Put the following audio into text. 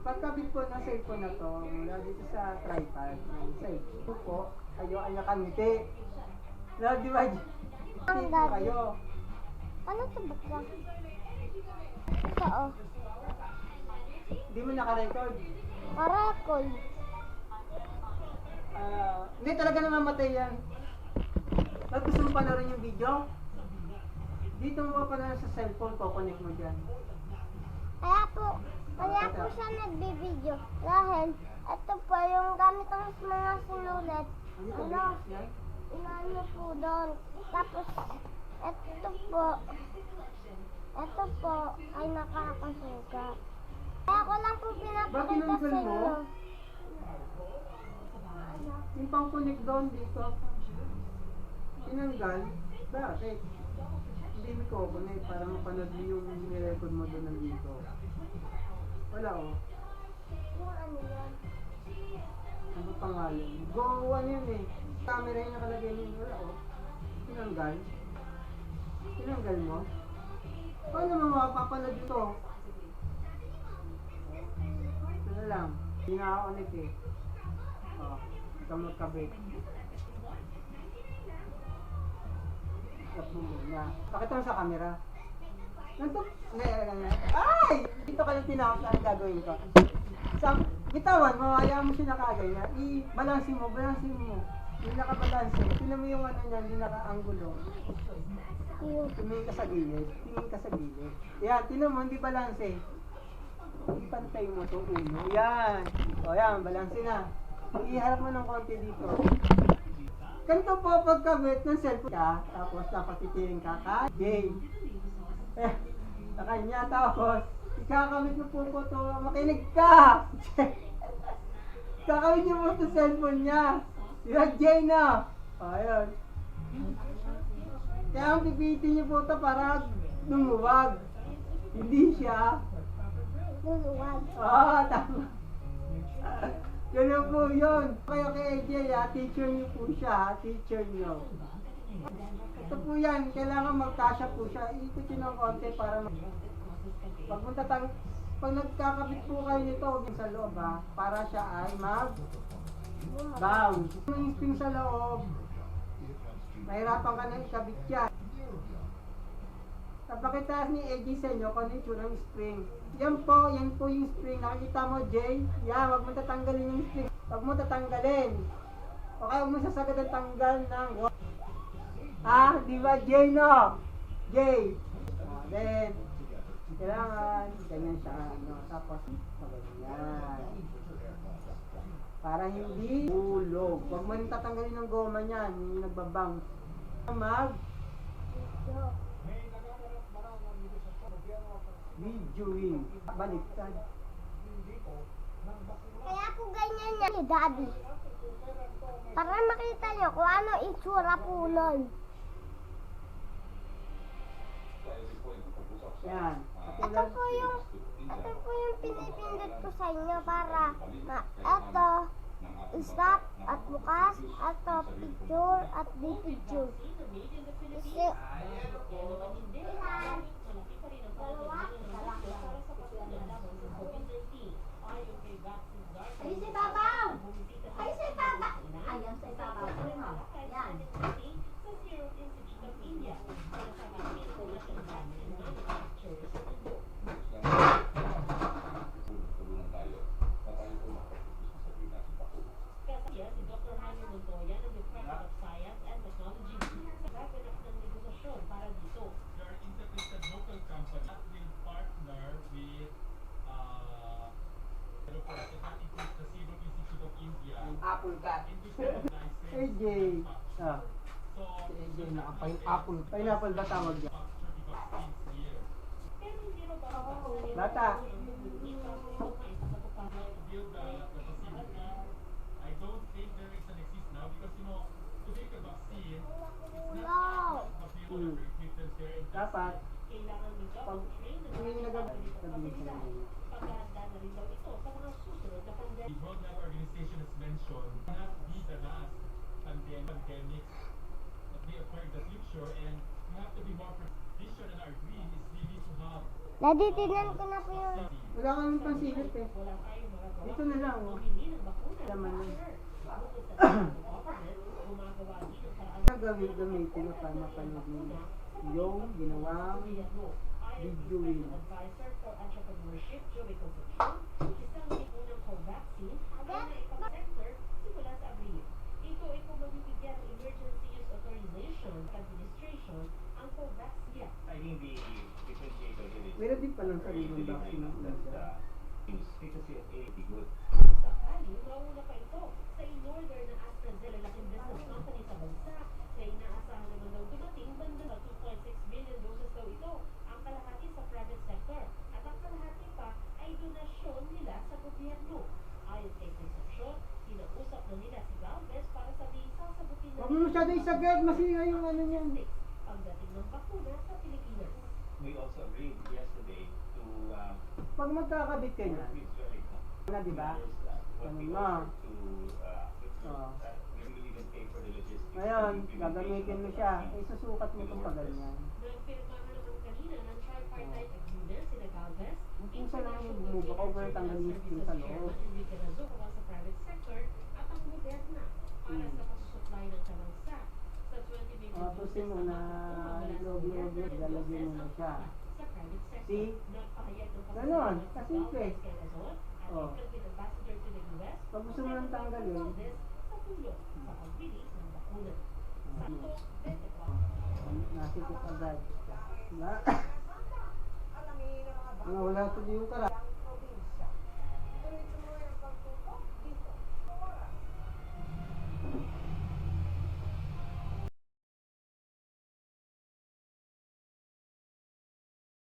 Pagkabit po ng cellphone na to, mula dito sa tripod, ng cellphone po, kayo ay nakangiti. No, di ba? Ngiti po kayo. Ano ito ba ka? Ito oh. Hindi mo nakarecord. Karakol. Hindi talaga namamatay yan. Ba't gusto mo panoorin yung video? Dito mo pa na sa cellphone ko, connect mo dyan. Kaya po siya nagbibideo. Dahil, ito po yung gamit ng mga sinulat. Ano? Inaano po doon. Tapos, ito po ay nakakasugat. Kaya ko lang po pinapakita sa inyo. Yung pang-connect doon dito. Tinanggal. Bakit? Hindi mo ko-connect para mapanood mo yung nirecord mo doon nandito. Wala oh. Yung ano yan? Ano pangalan? Go ano yun eh. Camera yung nakalagay yun. Wala oh. Tinanggal. Tinanggal mo? Paano mo mapapanood ito? Ano lang. Hindi na ako ulit eh. Oh. Ikaw magkabit. Stop mo muna. Pakita mo sa camera. Nanto? Ay! Dito ka lang tinakot ang gagawin ko. Sa bitawan, mawaya mo siya nakagay na. I-balansin mo. Yung nakabalansin. Tingnan mo yung ano niya, yung naka-angulo. Tingin ka sa gilid. Yan, tingnan mo, hindi balanse. Ipantay mo itong ulo. Yan. O yan, balanse na. Iharap mo ng konti dito. Ganito po pagkabit ng cellphone ka, tapos dapat titirin ka kay sa kanya, tapos ikakamit mo po ito, makinig ka! Kakamit niyo po ito cellphone niya. Yung Jay na. Ayun. Kaya ang pipitin niyo po ito para lumuwag. Hindi siya. Luluwag. Tama. Ganun po yun. Kayo kay AJ, teacher niyo po siya, teacher niyo. Ito po yan, kailangan magkasya po siya. Ikutin ng konti para pag nagkakabit po kayo nito sa loob para siya ay mag-bounce. Yung spring sa loob, mahirapan ka na ikabit yan. Napakita ni AJ sa inyo kung ano yung tsura ng spring. Yan po yung spring. Nakikita mo, Jay? Yan, huwag mo tatanggalin yung spring. Huwag mo tatanggalin. Okay, huwag mo sasagad ang tanggal ng... di ba, Jay, no? Jay. Then, kailangan, ganyan siya, tapos, yan. Para hindi hulog. Huwag mo rin tatanggalin ng goma niyan, yung nagbabounce. Videoing. Baliktad. Kaya po ganyan yan ni Daddy. Para makita nyo kung ano itsura po nun. Yan. Ito po yung pinipindot ko sa inyo para ito, stop at bukas, ito, picture at di picture. Kasi, Ay, sa ibabaw! Ay, sa ibabaw! Ayan, sa ibabaw. Ayan. Apple cat. AJ. Si AJ naka-pineapple. Pineapple ba tawag niya? Bata. Dapat pag hindi nagagalit sabihin ko lang. The World Health Organization has mentioned not be the last pandemics that may occur in the future, and we have to be more vision, and our dream is really to have Daddy, tignan ko na po yung Wala kami pansilip eh. Dito na lang, oh. Laman na. Gamitin mo para mapanood mo yung ginawang video wheel. Advisor for Entrepreneurship, Joey Concepcion, isang lipunang co-vaccine na ipag-sector simula sa Abril. Ito ay kung magbibigyan ng emergency use authorization at administration ang co-vaccine. I think the differentiator here is Meron din palang sariling vaccine ng that isa. efficacy of A is good. Sakali, mauna pa ito sa in-order na AstraZeneca laking business company sa bansa na inaasahan naman daw dumating banda na 2.6 million doses daw ito, ang kalahati sa private sector at ang kalahati pa ay donasyon nila sa gobyerno. Ayon kay Concepcion, kinausap na nila si Galvez para sabihin sasagutin na Huwag mo masyado isagad, masira yung ano niyan. pagdating ng bakuna sa Pilipinas. We also agreed yesterday to Pag magkakabit ka niyan, visually na di ba? what we Ganun na. offer to Oo. we will even pay for the logistics. Ngayon, and implementation gagamitin mo of the siya, vaccine. isusukat mo itong paganyan. Nagpirmahan naman kanina ng tripartite agreement sina Galvez, Kung kusa lang yung bumuba ka, over tanggalin yung skin sa loob. Enrique Razon para sa private sector at ang Moderna para sa pagsusupply ng kabansa sa 20 million Tusin mo na loob-loob niya, lalagyan mo na siya. sa private sector. See? Nagpahayag ng Ganon, pasasalamat si kasimple. Galvez kay Razon at Oh. Executive Ambassador to the US, Pag gusto mo nang tanggalin, Galvez, sa tulong sa pagbili ng bakuna. Sakto, 24. nasikip agad. Diba? Wala tuloy yung kara.